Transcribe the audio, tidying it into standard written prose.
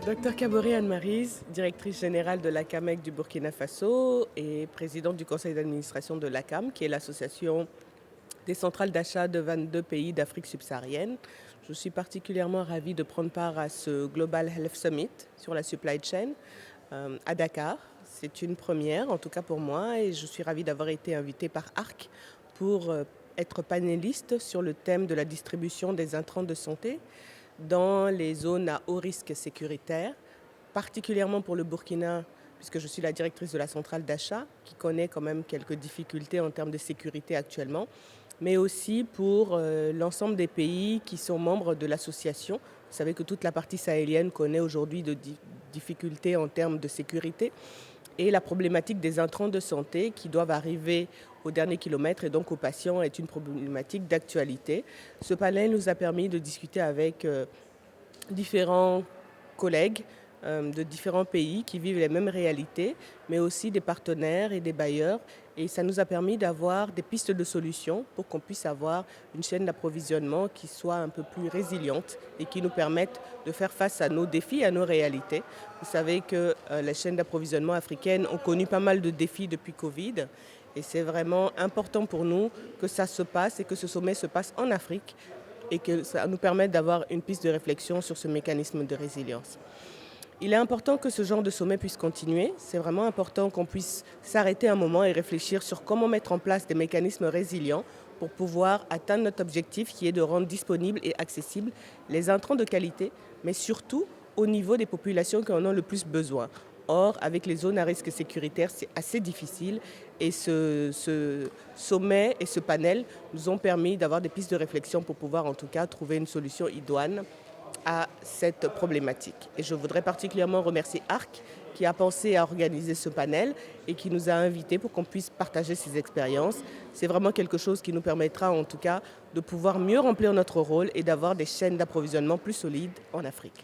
Docteur Kaboré Anne-Maryse, directrice générale de l'ACAMEC du Burkina Faso et présidente du conseil d'administration de l'ACAM, qui est l'association des centrales d'achat de 22 pays d'Afrique subsaharienne. Je suis particulièrement ravie de prendre part à ce Global Health Summit sur la supply chain à Dakar. C'est une première, en tout cas pour moi, et je suis ravie d'avoir été invitée par ARC pour être panéliste sur le thème de la distribution des intrants de santé dans les zones à haut risque sécuritaire, particulièrement pour le Burkina, puisque je suis la directrice de la centrale d'achat, qui connaît quand même quelques difficultés en termes de sécurité actuellement, mais aussi pour l'ensemble des pays qui sont membres de l'association. Vous savez que toute la partie sahélienne connaît aujourd'hui de difficultés en termes de sécurité et la problématique des intrants de santé qui doivent arriver au dernier kilomètre et donc aux patients est une problématique d'actualité. Ce panel nous a permis de discuter avec différents collègues de différents pays qui vivent les mêmes réalités, mais aussi des partenaires et des bailleurs. Et ça nous a permis d'avoir des pistes de solutions pour qu'on puisse avoir une chaîne d'approvisionnement qui soit un peu plus résiliente et qui nous permette de faire face à nos défis, à nos réalités. Vous savez que les chaînes d'approvisionnement africaines ont connu pas mal de défis depuis Covid. Et c'est vraiment important pour nous que ça se passe et que ce sommet se passe en Afrique et que ça nous permette d'avoir une piste de réflexion sur ce mécanisme de résilience. Il est important que ce genre de sommet puisse continuer. C'est vraiment important qu'on puisse s'arrêter un moment et réfléchir sur comment mettre en place des mécanismes résilients pour pouvoir atteindre notre objectif qui est de rendre disponibles et accessibles les intrants de qualité, mais surtout au niveau des populations qui en ont le plus besoin. Or, avec les zones à risque sécuritaire, c'est assez difficile et ce sommet et ce panel nous ont permis d'avoir des pistes de réflexion pour pouvoir en tout cas trouver une solution idoine à cette problématique. Et je voudrais particulièrement remercier ARC qui a pensé à organiser ce panel et qui nous a invités pour qu'on puisse partager ses expériences. C'est vraiment quelque chose qui nous permettra en tout cas de pouvoir mieux remplir notre rôle et d'avoir des chaînes d'approvisionnement plus solides en Afrique.